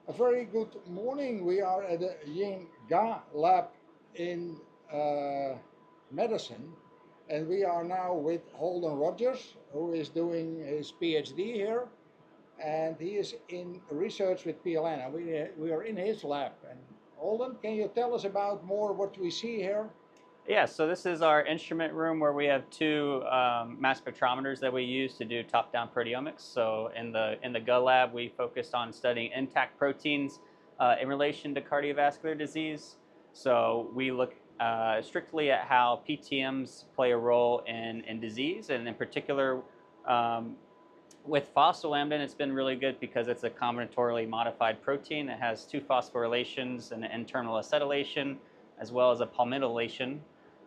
A very good morning. We are at the Ying lab in Madison, and we are now with Holden Rogers, who is doing his PhD here, and he is in research with PLN. And we are in his lab. And Holden, can you tell us about more what we see here? Yeah, so this is our instrument room where we have two mass spectrometers that we use to do top-down proteomics. So in the G lab, we focused on studying intact proteins in relation to cardiovascular disease. So we look strictly at how PTMs play a role in disease, and in particular, um, with phospholamidin, it's been really good because it's a combinatorially modified protein. It has two phosphorylations and an internal acetylation, as well as a palmitylation.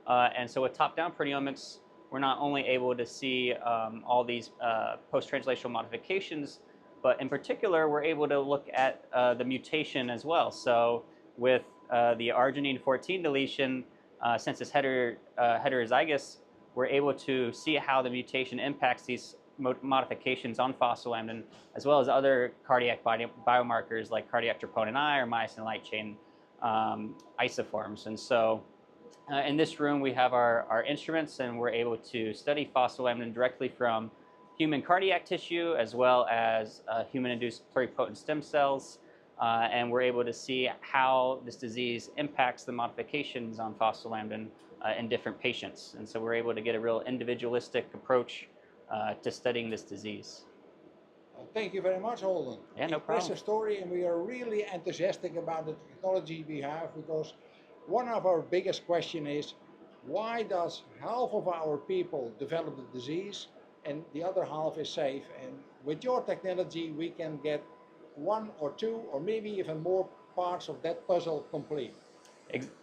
And so with top-down proteomics, we're not only able to see all these post-translational modifications, but in particular, we're able to look at the mutation as well. So with the arginine 14 deletion, since it's heterozygous, we're able to see how the mutation impacts these modifications on phospholamidin, as well as other cardiac biomarkers like cardiac troponin I or myosin light chain isoforms. And so in this room, we have our instruments, and we're able to study phospholamidin directly from human cardiac tissue as well as human-induced pluripotent stem cells. And we're able to see how this disease impacts the modifications on phospholamidin in different patients. And so we're able to get a real individualistic approach to studying this disease. Thank you very much, Holden. Yeah, no problem. Impressive story, and we are really enthusiastic about the technology we have because one of our biggest questions is why does half of our people develop the disease and the other half is safe? And with your technology, we can get one or two or maybe even more parts of that puzzle complete.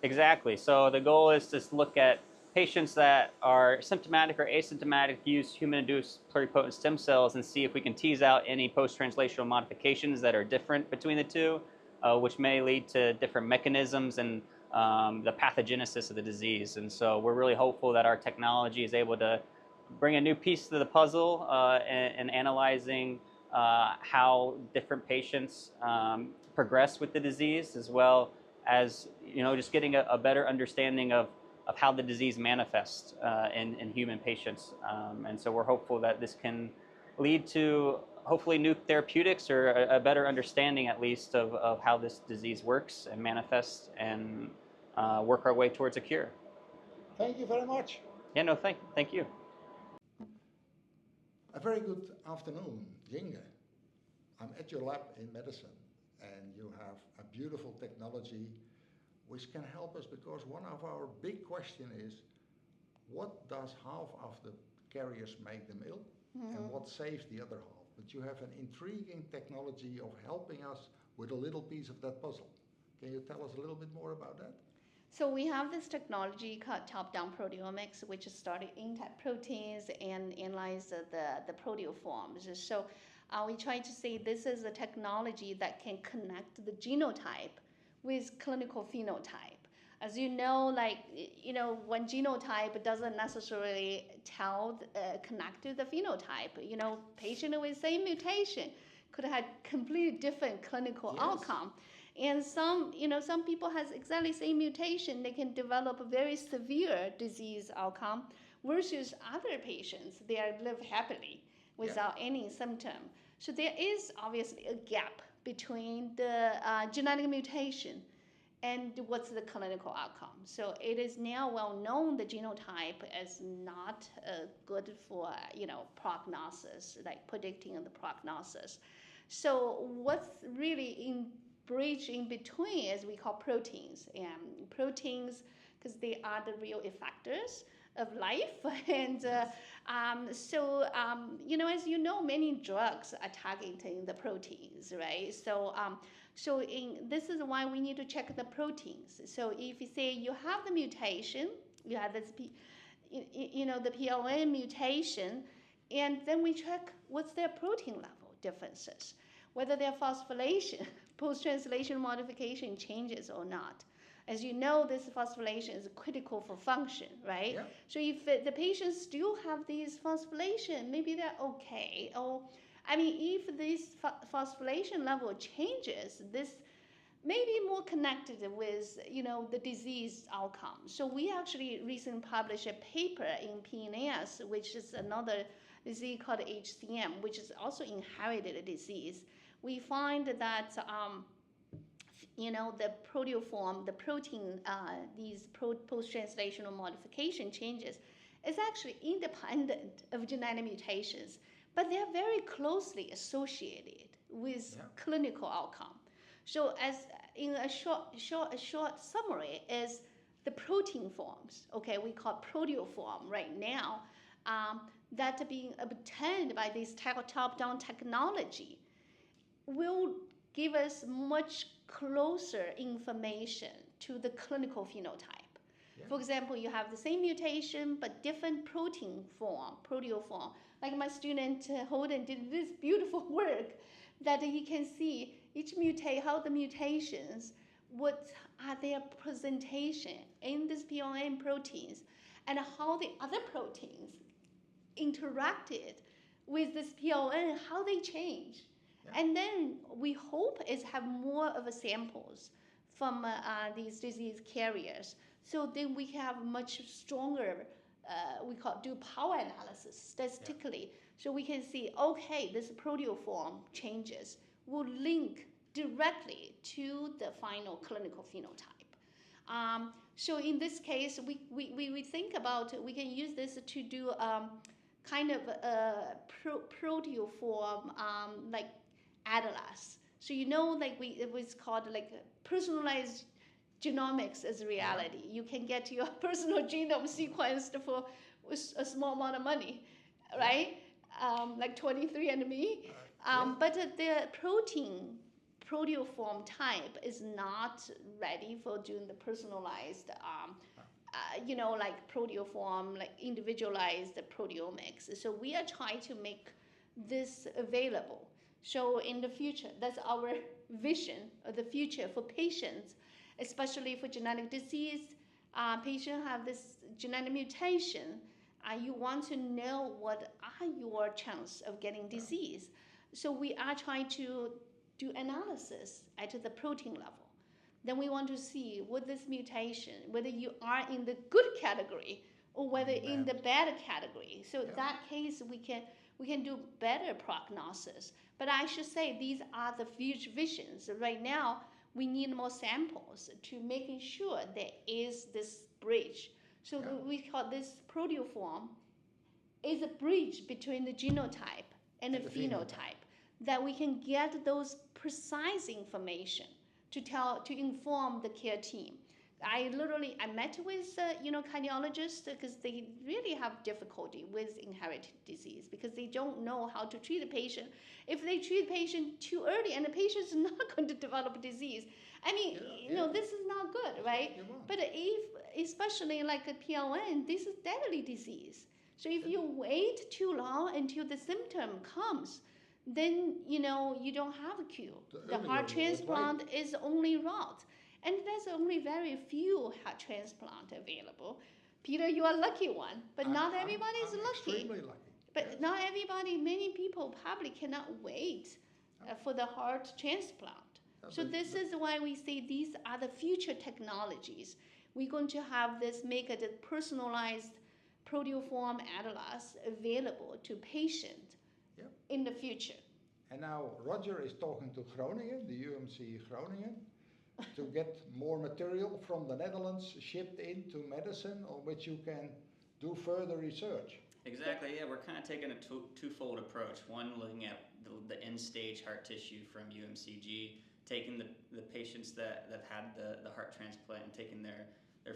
Exactly. So the goal is to look at patients that are symptomatic or asymptomatic, use human-induced pluripotent stem cells, and see if we can tease out any post-translational modifications that are different between the two, which may lead to different mechanisms and the pathogenesis of the disease. And so we're really hopeful that our technology is able to bring a new piece to the puzzle in analyzing how different patients progress with the disease, as well as just getting a better understanding of how the disease manifests in human patients. And so we're hopeful that this can lead to hopefully new therapeutics or a better understanding at least of how this disease works and manifests, and work our way towards a cure. Thank you very much. Yeah, no, thank you. A very good afternoon, Ying. I'm at your lab in Madison, and you have a beautiful technology which can help us because one of our big questions is what does half of the carriers make them ill and what saves the other half? But you have an intriguing technology of helping us with a little piece of that puzzle. Can you tell us a little bit more about that? So we have this technology called top-down proteomics, which study intact proteins and analyze the proteoforms. So we try to say this is a technology that can connect the genotype with clinical phenotype. As you know, when genotype doesn't necessarily connect to the phenotype, patient with same mutation could have completely different clinical outcome. And some people has exactly same mutation, they can develop a very severe disease outcome versus other patients, they live happily without any symptom. So there is obviously a gap between the genetic mutation and what's the clinical outcome. So it is now well known the genotype is not good for prognosis, like predicting the prognosis. So what's really in bridge in between, as we call proteins, and proteins because they are the real effectors of life. And as you know, many drugs are targeting the proteins, right? This is why we need to check the proteins. So if you say you have the mutation, you have this, the PLN mutation, and then we check what's their protein level differences, whether their phosphorylation, post-translation modification changes or not. As you know, this phosphorylation is critical for function, right? Yeah. So if the patients still have these phosphorylation, maybe they're okay, or I mean, if this phosphorylation level changes, this may be more connected with, the disease outcome. So we actually recently published a paper in PNAS, which is another disease called HCM, which is also inherited disease. We find that the proteoform, the protein, these post-translational modification changes is actually independent of genetic mutations, but they're very closely associated with clinical outcome. So as in a short summary is the protein forms, okay, we call proteoform right now, that are being obtained by this top-down technology will give us much closer information to the clinical phenotype. Yeah. For example, you have the same mutation but different proteoform. Like my student Holden did this beautiful work that he can see each how the mutations, what are their presentation in these PLN proteins, and how the other proteins interacted with this PLN, how they change. Yeah. And then we hope is have more of a samples from these disease carriers. So then we have much stronger, do power analysis statistically. Yeah. So we can see, okay, this proteoform changes will link directly to the final clinical phenotype. So in this case, we think about, we can use this to do kind of a proteoform like atlas. So it was called like personalized genomics as reality. You can get your personal genome sequenced for a small amount of money, right? Like 23andMe. But the proteoform type is not ready for doing the personalized, like proteoform, like individualized proteomics. So we are trying to make this available. So in the future, that's our vision of the future for patients, especially for genetic disease. Patients have this genetic mutation. You want to know what are your chances of getting disease. So we are trying to do analysis at the protein level. Then we want to see what this mutation, whether you are in the good category or whether in the bad category. So that case, we can do better prognosis. But I should say these are the future visions. Right now, we need more samples to making sure there is this bridge. So we call this proteoform is a bridge between the genotype and the phenotype, that we can get those precise information to inform the care team. I met with cardiologists because they really have difficulty with inherited disease because they don't know how to treat the patient. If they treat the patient too early and the patient is not going to develop disease, I mean, this is not good, right? But especially like a PLN, this is deadly disease. So if you wait too long until the symptom comes, then you don't have a cure. The heart transplant is the only route. And there's only very few heart transplant available. Peter, you are a lucky one, but not everybody is lucky. Extremely lucky. But not everybody, many people probably cannot wait for the heart transplant. So this is why we say these are the future technologies. We're going to have this, make it a personalized proteoform atlas available to patient in the future. And now Roger is talking to Groningen, the UMC Groningen, to get more material from the Netherlands shipped into Madison, on which you can do further research. Exactly, yeah, we're kind of taking a twofold approach. One, looking at the end-stage heart tissue from UMCG, taking the patients that have had the heart transplant and taking their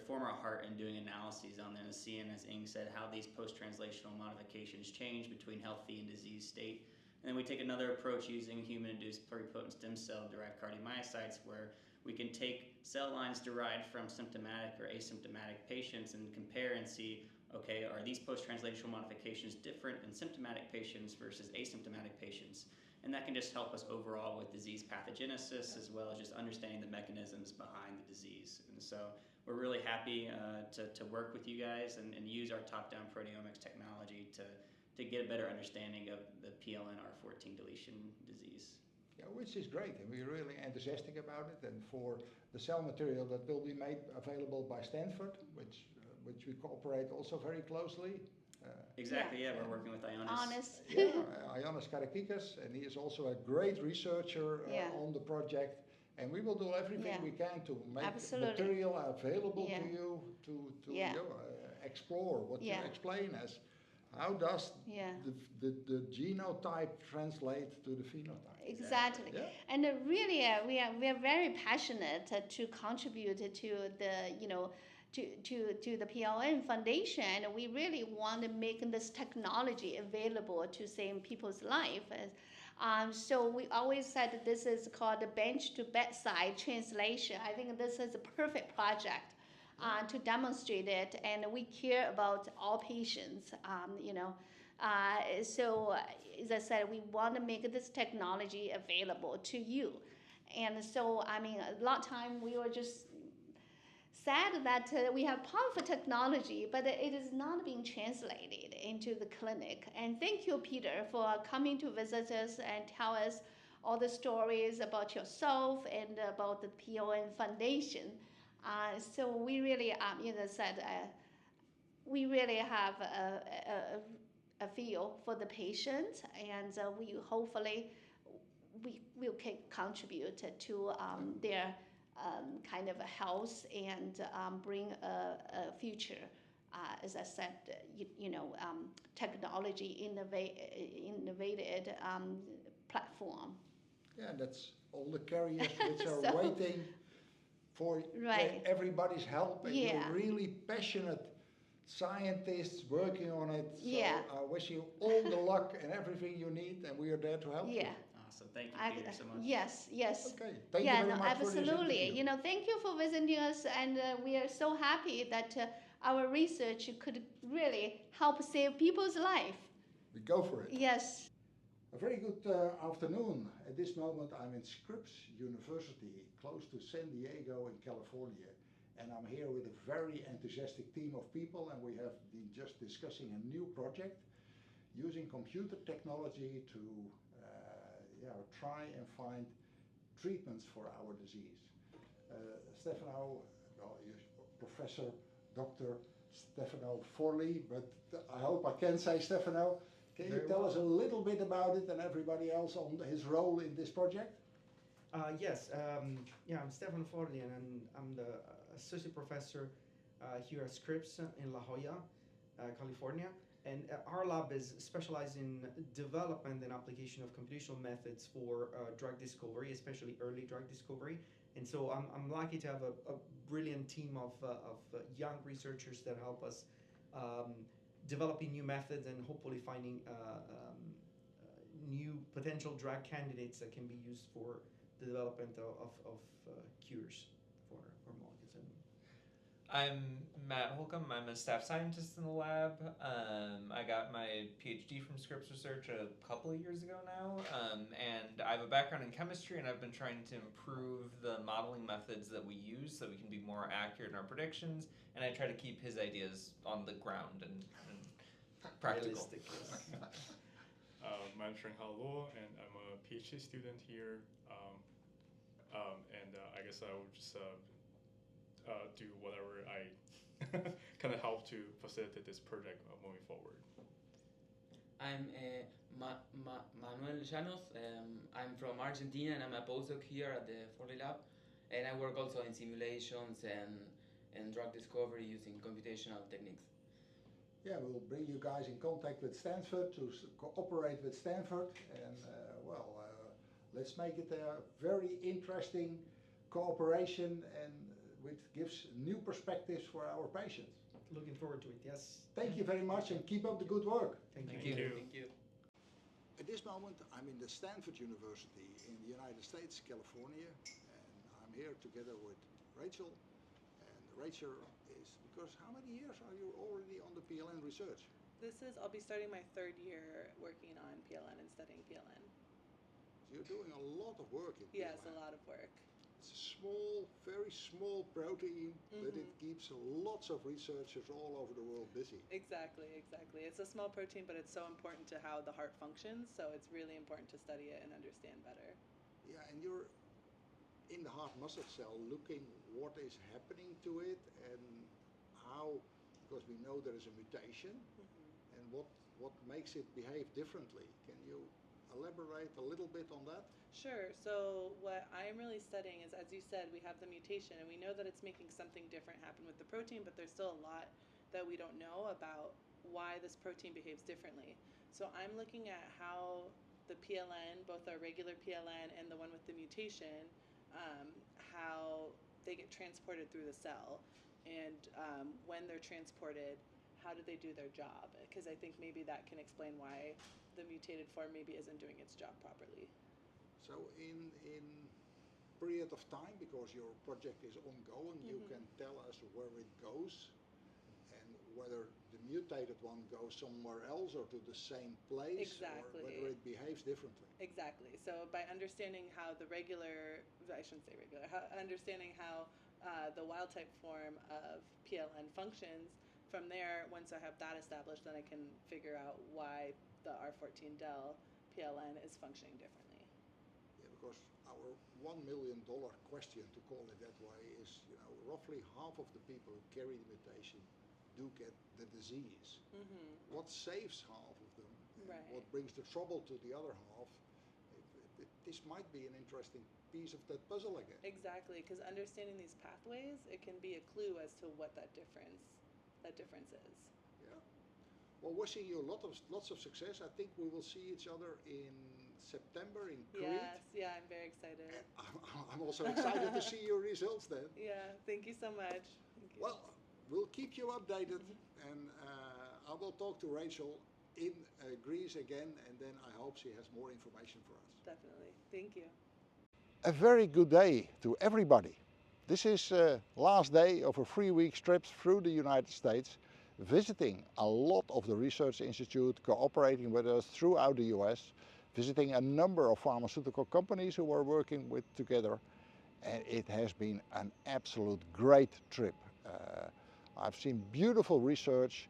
former heart and doing analyses on them and seeing, as Ying said, how these post-translational modifications change between healthy and disease state. And then we take another approach using human-induced pluripotent stem cell-derived cardiomyocytes, where we can take cell lines derived from symptomatic or asymptomatic patients and compare and see, okay, are these post-translational modifications different in symptomatic patients versus asymptomatic patients? And that can just help us overall with disease pathogenesis, as well as just understanding the mechanisms behind the disease. And so we're really happy to work with you guys and use our top-down proteomics technology to get a better understanding of the PLN-R14 deletion disease. Yeah, which is great, and we're really enthusiastic about it. And for the cell material that will be made available by Stanford, which we cooperate also very closely. Exactly, yeah, we're working with Ionis. Ionis Karakikas, and he is also a great researcher on the project. And we will do everything we can to make material available to you to explore what you explain as how does the genotype translate to the phenotype. Exactly. Yeah. And really, we are very passionate to contribute to the to the PLN Foundation. We really want to make this technology available to save people's life. So we always said this is called the bench to bedside translation. I think this is a perfect project to demonstrate it, and we care about all patients. So as I said, we want to make this technology available to you. And so, I mean, a lot of time we were just sad that we have powerful technology, but it is not being translated into the clinic. And thank you, Peter, for coming to visit us and tell us all the stories about yourself and about the PLN Foundation. So we really, as I said, we really have a feel for the patient, and we hopefully we will contribute to their kind of a health and bring a future, as I said, technology innovated platform. Yeah, that's all the carriers which are waiting for everybody's help, and you're really passionate scientists working on it. So I wish you all the luck and everything you need, and we are there to help you. Awesome. Thank you, Peter, so much. Yes. Okay. Thank you very much absolutely. For this Thank you for visiting us, and we are so happy that our research could really help save people's life. We go for it. Yes. A very good afternoon. At this moment, I'm in Scripps University, close to San Diego in California. And I'm here with a very enthusiastic team of people, and we have been just discussing a new project using computer technology to try and find treatments for our disease. Stefano, Professor Dr. Stefano Forley, but I hope I can say Stefano. Can you tell us a little bit about it and everybody else on his role in this project? Yes, I'm Stefano Forley, and I'm the associate professor here at Scripps in La Jolla, California. And our lab is specialized in development and application of computational methods for drug discovery, especially early drug discovery. And so I'm lucky to have a brilliant team of young researchers that help us developing new methods and hopefully finding new potential drug candidates that can be used for the development of cures for molecules. I'm Matt Holcomb. I'm a staff scientist in the lab. I got my PhD from Scripps Research a couple of years ago now, and I have a background in chemistry, and I've been trying to improve the modeling methods that we use so we can be more accurate in our predictions, and I try to keep his ideas on the ground and practical. I'm Shenghao Luo, and I'm a PhD student here, and I guess I will just do whatever I kind of help to facilitate this project moving forward. I'm Manuel Llanos. I'm from Argentina, and I'm a postdoc here at the Forley Lab, and I work also in simulations and drug discovery using computational techniques. Yeah, we'll bring you guys in contact with Stanford to cooperate with Stanford, and let's make it a very interesting cooperation, and which gives new perspectives for our patients. Looking forward to it, yes. Thank you very much, and keep up the good work. Thank you. Thank you. At this moment, I'm in the Stanford University in the United States, California, and I'm here together with Rachel. And Rachel is, because how many years are you already on the PLN research? I'll be starting my third year working on PLN and studying PLN. So you're doing a lot of work in PLN. Yes, a lot of work. it's a small, very small protein, but it keeps lots of researchers all over the world busy. Exactly, exactly. It's a small protein, but it's so important to how the heart functions, so it's really important to study it and understand better. Yeah, and you're in the heart muscle cell looking what is happening to it and how, because we know there is a mutation, and what makes it behave differently. Can you elaborate a little bit on that? Sure. So what I'm really studying is, as you said, we have the mutation, and we know that it's making something different happen with the protein, but there's still a lot that we don't know about why this protein behaves differently. So I'm looking at how the PLN, both our regular PLN and the one with the mutation, how they get transported through the cell, and when they're transported, how do they do their job? Because I think maybe that can explain why the mutated form maybe isn't doing its job properly. So in period of time, because your project is ongoing, you can tell us where it goes and whether the mutated one goes somewhere else or to the same place, Exactly. or whether it behaves differently. Exactly. So by understanding how the regular, I shouldn't say regular, understanding how the wild type form of PLN functions, from there, once I have that established, then I can figure out why the R14 del PLN is functioning differently. Yeah, because our $1 million question, to call it that way, is, you know, roughly half of the people who carry the mutation do get the disease. What saves half of them, and what brings the trouble to the other half, this might be an interesting piece of that puzzle again. Exactly, because understanding these pathways, it can be a clue as to what that difference is. Yeah. Well, wishing you lots of success. I think we will see each other in September in Crete. Yes, yeah, I'm very excited. I'm also excited to see your results then. Yeah, thank you so much. Thank you. Well, we'll keep you updated, and I will talk to Rachel in Greece again, and then I hope she has more information for us. Definitely. Thank you. A very good day to everybody. This is last day of a 3-week trip through the United States, visiting a lot of the research institute, cooperating with us throughout the US, visiting a number of pharmaceutical companies who are working with together, and it has been an absolute great trip. I've seen beautiful research,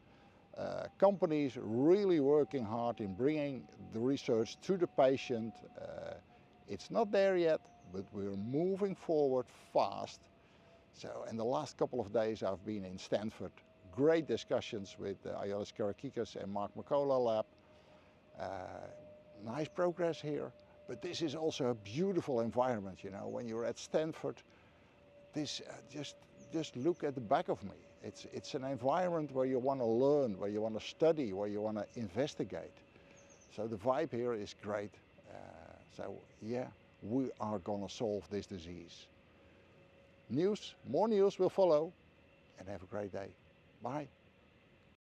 companies really working hard in bringing the research to the patient. It's not there yet, but we're moving forward fast. So in the last couple of days I've been in Stanford. Great discussions with Aeolis Karakikis and Mark McCullough lab. Nice progress here, but this is also a beautiful environment, you know. When you're at Stanford, this just look at the back of me. It's an environment where you want to learn, where you want to study, where you want to investigate. So the vibe here is great. So yeah, we are gonna solve this disease. More news will follow, and have a great day. Bye.